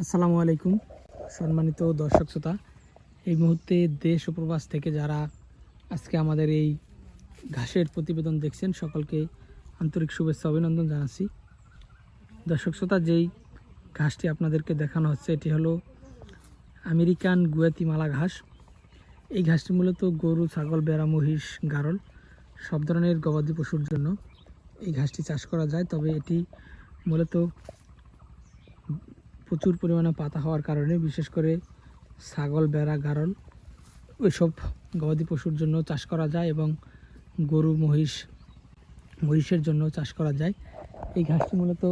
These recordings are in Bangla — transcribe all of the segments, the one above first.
আসসালামু আলাইকুম সম্মানিত দর্শক শ্রোতা। এই মুহূর্তে দেশ ও প্রবাস থেকে যারা আজকে আমাদের এই ঘাসের প্রতিবেদন দেখছেন সকলকে আন্তরিক শুভেচ্ছা অভিনন্দন জানাচ্ছি। দর্শক শ্রোতা, যেই ঘাসটি আপনাদেরকে দেখানো হচ্ছে এটি হলো আমেরিকান গুয়াতিমালা ঘাস। এই ঘাসটি মূলত গরু, ছাগল, ভেড়া, মহিষ, গারল সব ধরনের গবাদি পশুর জন্য এই ঘাসটি চাষ করা যায়। তবে এটি মূলত প্রচুর পরিমাণে পাতা হওয়ার কারণে বিশেষ করে ছাগল, ভেড়া, গারল ওইসব গবাদি পশুর জন্য চাষ করা যায় এবং গরু, মহিষের জন্য চাষ করা যায়। এই ঘাসটি মূলত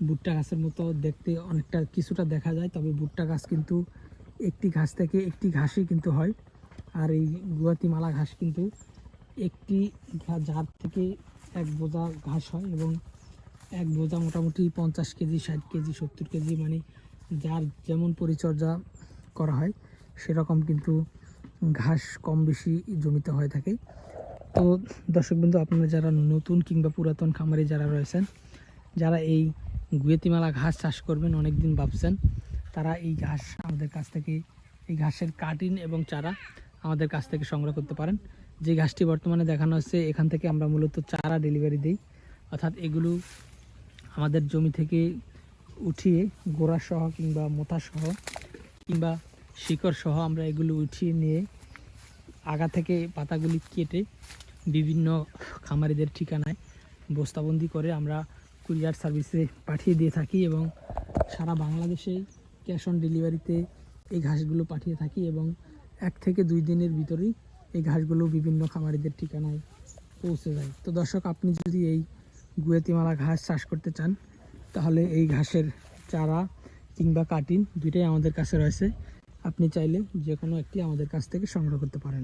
ভুট্টা গাছের মতো দেখতে অনেকটা কিছুটা দেখা যায়, তবে ভুট্টা গাছ কিন্তু একটি ঘাস থেকে একটি ঘাসই কিন্তু হয়। আর এই গুয়াতিমালা ঘাস কিন্তু একটি ঝাড় থেকে এক বোঝা ঘাস হয় এবং এক বোঝা মোটামুটি 50 কেজি, 60 কেজি, 70 কেজি, মানে যার যেমন পরিচর্যা করা হয় সেরকম কিন্তু ঘাস কম বেশি জমিতে হয়ে থাকে। তো দর্শক বন্ধু, আপনারা যারা নতুন কিংবা পুরাতন খামারি যারা রয়েছেন, যারা এই গুয়াতিমালা ঘাস চাষ করবেন অনেক দিন ভাবছেন, তারা এই ঘাস আমাদের কাছ থেকে, এই ঘাসের কাটিং এবং চারা আমাদের কাছ থেকে সংগ্রহ করতে পারেন। যে ঘাসটি বর্তমানে দেখানো হচ্ছে এখান থেকে আমরা মূলত চারা ডেলিভারি দিই, অর্থাৎ এগুলো আমাদের জমি থেকে উঠিয়ে গোড়া সহ কিংবা মোথা সহ কিংবা শিকড় সহ আমরা এগুলো উঠিয়ে নিয়ে আগা থেকে পাতাগুলি কেটে বিভিন্ন খামারিদের ঠিকানায় বস্তাবন্দি করে আমরা কুরিয়ার সার্ভিসে পাঠিয়ে দিয়ে থাকি এবং সারা বাংলাদেশে ক্যাশ অন ডেলিভারিতে এই ঘাসগুলো পাঠিয়ে থাকি এবং 1 থেকে 2 দিনের ভিতরেই এই ঘাসগুলো বিভিন্ন খামারিদের ঠিকানায় পৌঁছে যায়। তো দর্শক, আপনি যদি এই গুয়াতিমালা ঘাস চাষ করতে চান তাহলে এই ঘাসের চারা কিংবা কাটিং দুইটাই আমাদের কাছে রয়েছে। আপনি চাইলে যে কোনো একটি আমাদের কাছ থেকে সংগ্রহ করতে পারেন।